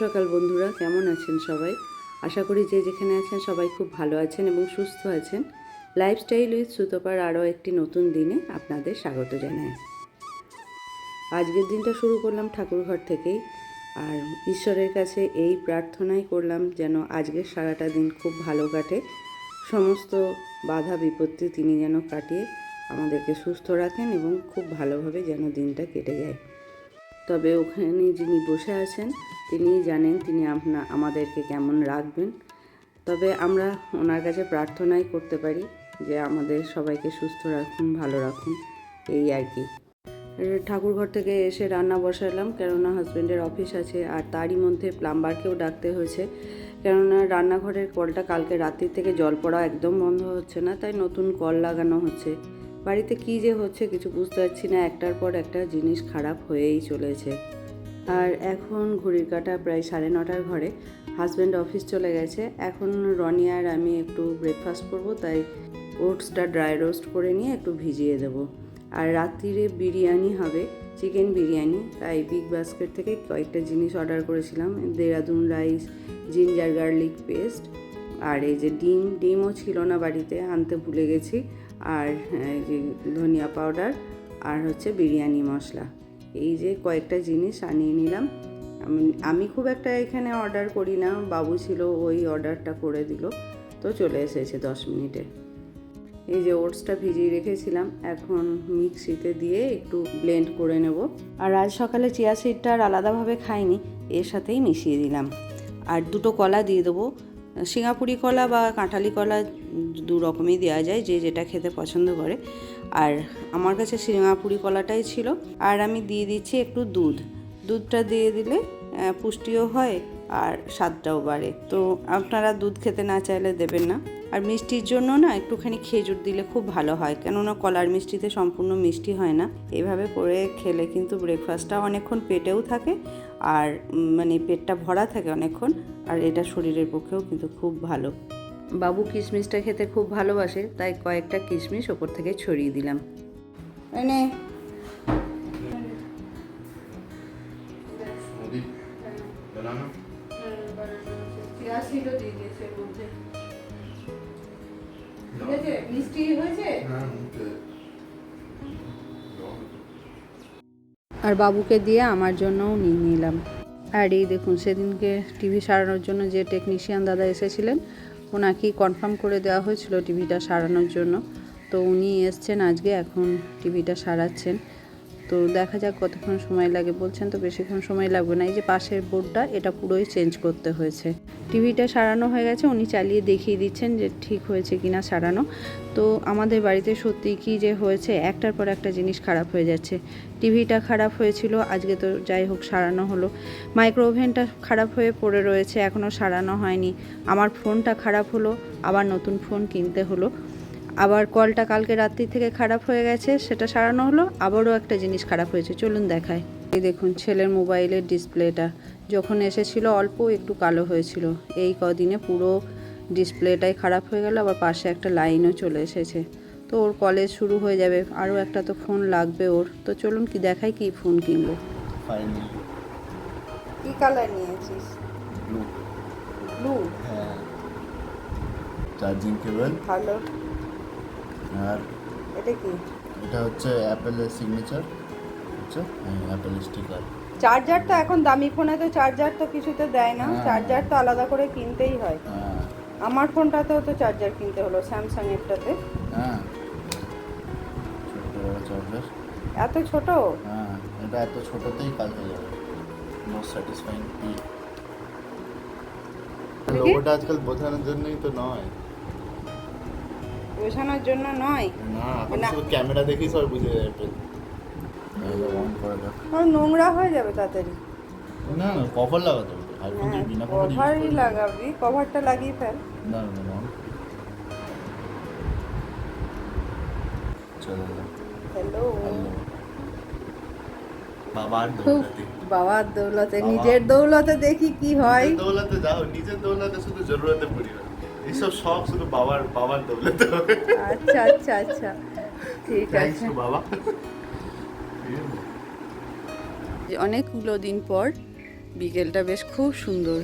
সকাল বন্ধুরা, কেমন আছেন সবাই? আশা করি যে যেখানে আছেন সবাই খুব ভালো আছেন এবং সুস্থ আছেন। লাইফস্টাইল উইথ সুতপার আরও একটি নতুন দিনে আপনাদের স্বাগত জানাই। আজকের দিনটা শুরু করলাম ঠাকুরঘর থেকেই, আর ঈশ্বরের কাছে এই প্রার্থনাই করলাম যেন আজকের সারাটা দিন খুব ভালো কাটে। সমস্ত বাধা বিপত্তি তিনি যেন কাটিয়ে আমাদেরকে সুস্থ রাখেন এবং খুব ভালোভাবে যেন দিনটা কেটে যায়। তবে ওখানে যিনি বসে আছেন তিনিই জানেন তিনি আমাদেরকে কেমন রাখবেন। তবে আমরা ওনার কাছে প্রার্থনাই করতে পারি যে আমাদের সবাইকে সুস্থ রাখুন, ভালো রাখুন, এই আর কি। ঠাকুরঘর থেকে এসে রান্না বসালাম, কেননা হাজব্যান্ডের অফিস আছে, আর তারই মধ্যে প্লাম্বারকেও ডাকতে হয়েছে, কেননা রান্নাঘরের কলটা কালকে রাত্রির থেকে জল পড়া একদম বন্ধ হচ্ছে না, তাই নতুন কল লাগানো হচ্ছে। বাড়িতে কী যে হচ্ছে কিছু বুঝতে পারছি না, একটার পর একটা জিনিস খারাপ হয়েই চলেছে। আর এখন ঘড়ির কাঁটা প্রায় 9:30 ঘরে। হাজব্যান্ড অফিস চলে গেছে। এখন রনি আর আমি একটু ব্রেকফাস্ট করব, তাই ওটসটা ড্রাই রোস্ট করে নিয়ে একটু ভিজিয়ে দেবো। আর রাত্রিরে বিরিয়ানি হবে, চিকেন বিরিয়ানি, তাই বিগ বাস্কেট থেকে কয়েকটা জিনিস অর্ডার করেছিলাম। Dehradun rice, ginger garlic paste, আর এই যে ডিমও ছিল না বাড়িতে, আনতে ভুলে গেছি, আর এই যে ধনিয়া পাউডার, আর হচ্ছে বিরিয়ানি মশলা। এই যে কয়েকটা জিনিস আনিয়ে নিলাম। আমি খুব একটা এখানে অর্ডার করি না, বাবু ছিল, ওই অর্ডারটা করে দিল, তো চলে এসেছে 10 মিনিটে। এই যে ওটসটা ভিজিয়ে রেখেছিলাম, এখন মিক্সিতে দিয়ে একটু ব্লেন্ড করে নেব। আর আজ সকালে চিয়া সিডটা আর আলাদাভাবে খাইনি, এর সাথেই মিশিয়ে দিলাম। আর দুটো কলা দিয়ে দেবো, সিঙ্গাপুরি কলা বা কাঁঠালি কলা, দু রকমই দেওয়া যায়, যে যেটা খেতে পছন্দ করে। আর আমার কাছে সিঙ্গাপুরি কলাটাই ছিল। আর আমি দিয়ে দিচ্ছি একটু দুধটা দিয়ে দিলে পুষ্টিও হয় আর স্বাদটাও বাড়ে। তো আপনারা দুধ খেতে না চাইলে দেবেন না। আর মিষ্টির জন্য না একটুখানি খেজুর দিলে খুব ভালো হয়, কেননা কলার মিষ্টিতে সম্পূর্ণ মিষ্টি হয় না। এইভাবে করে খেলে কিন্তু ব্রেকফাস্টটা অনেকক্ষণ পেটেও থাকে, আর মানে পেটটা ভরা থাকে অনেকক্ষণ, আর এটা শরীরের পক্ষেও কিন্তু খুব ভালো। বাবু কিশমিশটা খেতে খুব ভালোবাসে, তাই কয়েকটা কিশমিশ ওপর থেকে ছড়িয়ে দিলাম। এনে মিষ্টি হয়েছে। আর বাবুকে দিয়ে আমার জন্যও নিয়ে নিলাম। আর এই দেখুন, সেদিনকে টিভি সারানোর জন্য যে টেকনিশিয়ান দাদা এসেছিলেন, ওনাকেই কনফার্ম করে দেওয়া হয়েছিল টিভিটা সারানোর জন্য, তো উনি এসছেন আজকে, এখন টিভিটা সারাচ্ছেন। তো দেখা যাক কতক্ষণ সময় লাগে। বলছেন তো বেশিক্ষণ সময় লাগবে না। এই যে পাশের বোর্ডটা, এটা পুরোই চেঞ্জ করতে হয়েছে। টিভিটা সারানো হয়ে গেছে, উনি চালিয়ে দেখিয়ে দিচ্ছেন যে ঠিক হয়েছে কিনা সারানো। তো আমাদের বাড়িতে সত্যি কি যে হয়েছে, একটার পর একটা জিনিস খারাপ হয়ে যাচ্ছে। টিভিটা খারাপ হয়েছিল, আজকে তো যাই হোক সারানো হলো। মাইক্রো ওভেনটা খারাপ হয়ে পড়ে রয়েছে, এখনও সারানো হয়নি। আমার ফোনটা খারাপ হলো, আবার নতুন ফোন কিনতে হলো। আবার কলটা কালকে রাত্রি থেকে খারাপ হয়ে গেছে, সেটা সারানো হলো। আবারও একটা জিনিস খারাপ হয়েছে, চলুন দেখায়। এই দেখুন, ছেলের মোবাইলের ডিসপ্লেটা যখন এসেছিল অল্প একটু কালো হয়েছিল, এই কদিনে পুরো ডিসপ্লেটাই খারাপ হয়ে গেল। আবার পাশে একটা লাইনও চলে এসেছে। তো ওর কলেজ শুরু হয়ে যাবে, আরও একটা তো ফোন লাগবে ওর। তো চলুন কি দেখাই, কি ফোন কিনবো। কি কালার নিয়েছিস? ব্লু। হ্যাঁ, চার্জিং কেবল ভালো। আর এটা কি? এটা হচ্ছে অ্যাপেলের সিগনেচার, হচ্ছে অ্যাপেল স্টিকার। চার্জার তো এখন দামি ফোনে তো চার্জার তো কিছুতে দেয় না, চার্জার তো আলাদা করে কিনতেই হয়। আমার ফোনটাতেও তো চার্জার কিনতে হলো, স্যামসাং এরটাতে। হ্যাঁ, ছোট চার্জার। এত ছোট? হ্যাঁ, এটা এত ছোটতেই কাজ হয়ে যাবে। মোস্ট স্যাটিসফাইং কি লোগোটা আজকাল বোঝানোর জন্যই তো নয়। বোঝানোর জন্য নয় না, এখন শুধু ক্যামেরা দেখেই সব বুঝে যাবে। অন করে দাও, আর নোংরা হয়ে যাবে তাড়াতাড়ি। না না, কভার লাগাতে হবে। আইফোন যদি বিনা কভার ইউজ কভারই লাগাবি, কভারটা লাগিয়ে ফেল। না না না, চলো। হ্যালো। বাবার দৌলতে, নিজের দৌলতে দেখি কি হয়। দৌলতে যাও, নিজের দৌলতে শুধু জরুরতে পড়ি না, এইসব শখ শুধু বাবার দৌলতে হবে। আচ্ছা আচ্ছা আচ্ছা, ঠিক আছে বাবা। অনেকগুলো দিন পর বিকেলটা বেশ খুব সুন্দর,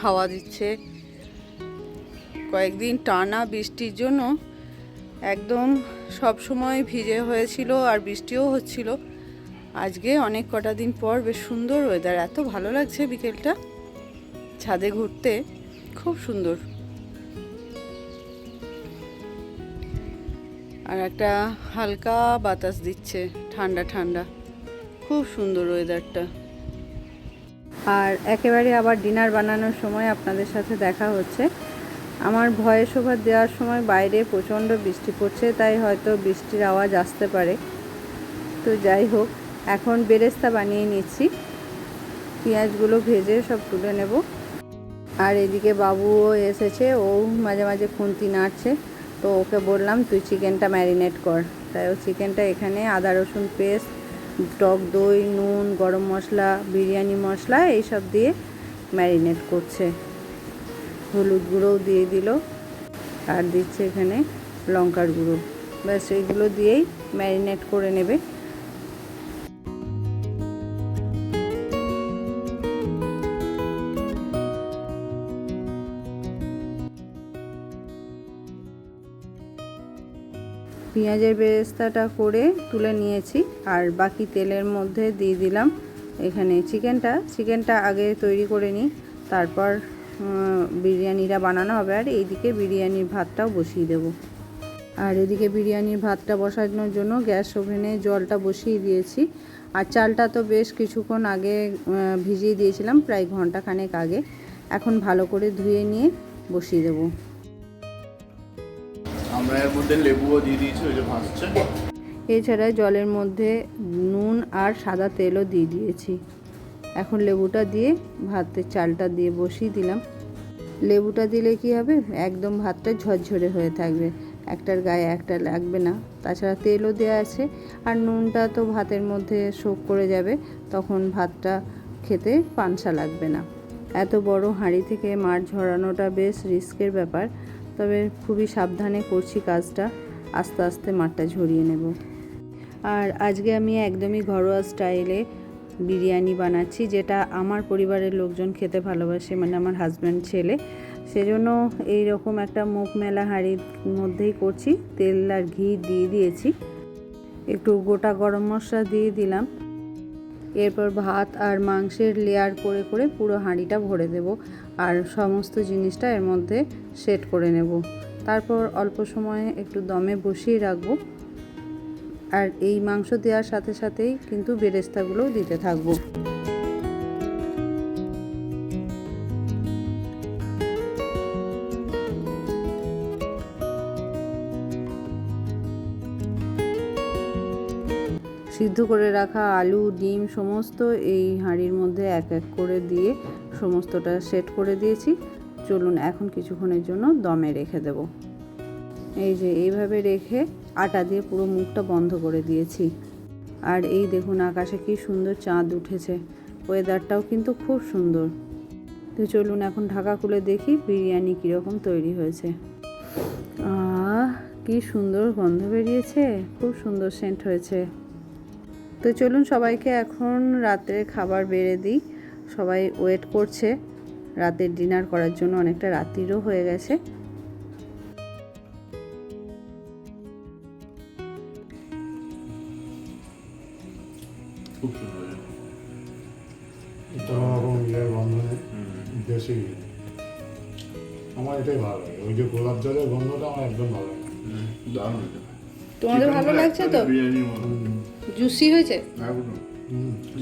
হাওয়া দিচ্ছে। কয়েকদিন টানা বৃষ্টির জন্য একদম সব সময় ভিজে হয়েছিল আর বৃষ্টিও হচ্ছিল। আজকে অনেক কটা দিন পর বেশ সুন্দর ওয়েদার, এত ভালো লাগছে বিকেলটা ছাদে ঘুরতে, খুব সুন্দর। আর একটা হালকা বাতাস দিচ্ছে, ঠান্ডা ঠান্ডা, খুব সুন্দর ওয়েদারটা। আর একেবারে আবার ডিনার বানানোর সময় আপনাদের সাথে দেখা হচ্ছে। আমার ভয়েস ওভার দেওয়ার সময় বাইরে প্রচণ্ড বৃষ্টি পড়ছে, তাই হয়তো বৃষ্টির আওয়াজ আসতে পারে। তো যাই হোক, এখন বেরেস্তা বানিয়ে নিচ্ছি, পেঁয়াজগুলো ভেজে সব তুলে নেব। আর এদিকে বাবুও এসেছে, ও মাঝে মাঝে খুন্তি নাড়ছে, তো ওকে বললাম তুই চিকেনটা ম্যারিনেট কর। তাই ও চিকেনটা এখানে আদা রসুন পেস্ট, টক দই, নুন, গরম মশলা, বিরিয়ানি মশলা এইসব দিয়ে ম্যারিনেট করছে। হলুদ গুঁড়োও দিয়ে দিল, আর দিচ্ছে এখানে লঙ্কার গুঁড়ো। ব্যাস এইগুলো দিয়েই ম্যারিনেট করে নেবে। পেঁয়াজের বেরেস্তাটা করে তুলে নিয়েছি, আর বাকি তেলের মধ্যে দিয়ে দিলাম এখানে চিকেনটা আগে তৈরি করে নিই, তারপর বিরিয়ানিটা বানানো হবে। আর এইদিকে বিরিয়ানির ভাতটাও বসিয়ে দেব। আর এদিকে বিরিয়ানির ভাতটা বসানোর জন্য গ্যাস ওভেনে জলটা বসিয়ে দিয়েছি। আর চালটা তো বেশ কিছুক্ষণ আগে ভিজিয়ে দিয়েছিলাম, প্রায় ঘন্টাখানেক আগে। এখন ভালো করে ধুয়ে নিয়ে বসিয়ে দেব। আমরা এর মধ্যে লেবুও দিয়ে দিয়েছি, ওই যে ভাসছে। এছাড়া জলের মধ্যে নুন আর সাদা তেলও দিয়ে দিয়েছি। এখন লেবুটা দিয়ে ভাতের চালটা দিয়ে বসিয়ে দিলাম। লেবুটা দিলে কি হবে, একদম ভাতটা ঝরঝরে হয়ে থাকবে, একটার গায়ে একটা লাগবে না। তাছাড়া তেলও দেওয়া আছে, আর নুনটা তো ভাতের মধ্যে সোক করে যাবে, তখন ভাতটা খেতে পানসা লাগবে না। এত বড় হাঁড়ি থেকে মাছ ঝরানোটা বেশ রিস্কের ব্যাপার, তবে খুবই সাবধানে করছি কাজটা, আস্তে আস্তে মাঠটা ঝরিয়ে নেব। আর আজকে আমি একদমই ঘরোয়া স্টাইলে বিরিয়ানি বানাচ্ছি, যেটা আমার পরিবারের লোকজন খেতে ভালোবাসে, মানে আমার হাজব্যান্ড, ছেলে। সেজন্য এই রকম একটা মুখ মেলা হাঁড়ির মধ্যেই করছি। তেল আর ঘি দিয়ে দিয়েছি, একটু গোটা গরম মশলা দিয়ে দিলাম। এরপর ভাত আর মাংসের লেয়ার করে করে পুরো হাঁড়িটা ভরে দেব, আর সমস্ত জিনিসটা এর মধ্যে সেট করে নেব। তারপর অল্প সময়ে একটু দমে বসিয়ে রাখবো। আর এই মাংস দেওয়ার সাথে সাথেই কিন্তু বেরেস্তাগুলোও দিতে থাকবো। সিদ্ধ করে রাখা আলু, ডিম সমস্ত এই হাঁড়ির মধ্যে এক এক করে দিয়ে সমস্তটা সেট করে দিয়েছি। চলুন এখন কিছুক্ষণের জন্য দমে রেখে দেব। এই যে এইভাবে রেখে আটা দিয়ে পুরো মুখটা বন্ধ করে দিয়েছি। আর এই দেখুন আকাশে কি সুন্দর চাঁদ উঠেছে, ওয়েদারটাও কিন্তু খুব সুন্দর। তো চলুন এখন ঢাকা খুলে দেখি বিরিয়ানি কীরকম তৈরি হয়েছে। কি সুন্দর গন্ধ বেরিয়েছে, খুব সুন্দর সেন্ট হয়েছে। তো চলুন সবাইকে এখন রাতের খাবার বেড়ে দিই। সবাই ওয়েট করছে রাতের ডিনার করার জন্য, অনেকটা রাত্রিরও হয়ে গেছে। খুব সুন্দর, দেশি। আমার এটাই ভালো লাগে, ওই যে গোলাপ জলের গন্ধটা আমার একদম ভালো লাগে। দারুণ এটা। তোমাদের ভালো লাগছে তো? বিরিয়ানির মতো জুসি হয়েছে একদম।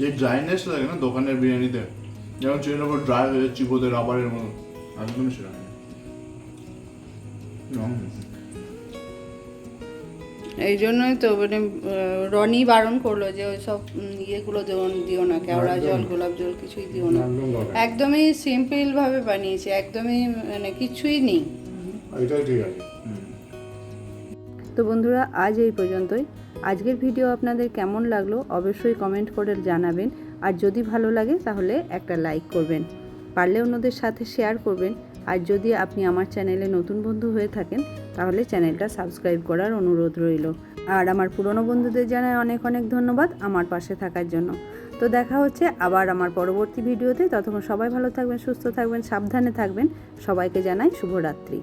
যে ড্রাইনেস লাগে না দোকানের বিরিয়ানিতে, যেমন চিকেন উপর ড্রাই হয়ে চিবোতে রাবারের মতো, একদমই সেটা নেই। এই জন্যই তো মানে রনি বারণ করলো যে ওই সব ইয়েগুলো দিও না, কেওড়া জল, গোলাপ জল কিছুই দিও না। একদমই সিম্পল ভাবে বানিয়েছে, একদমই মানে কিছুই নেই। এটাই ঠিক আছে। তো বন্ধুরা আজ এই পর্যন্তই। আজকের ভিডিও আপনাদের কেমন লাগলো অবশ্যই কমেন্ট করে জানাবেন। আর যদি ভালো লাগে তাহলে একটা লাইক করবেন, পারলে অন্যদের সাথে শেয়ার করবেন। আর যদি আপনি আমার চ্যানেলে নতুন বন্ধু হয়ে থাকেন তাহলে চ্যানেলটা সাবস্ক্রাইব করার অনুরোধ রইল। আর আমার পুরনো বন্ধুদের জানাই অনেক অনেক ধন্যবাদ আমার পাশে থাকার জন্য। তো দেখা হচ্ছে আবার আমার পরবর্তী ভিডিওতে। ততক্ষণ সবাই ভালো থাকবেন, সুস্থ থাকবেন, সাবধানে থাকবেন। সবাইকে জানাই শুভরাত্রি।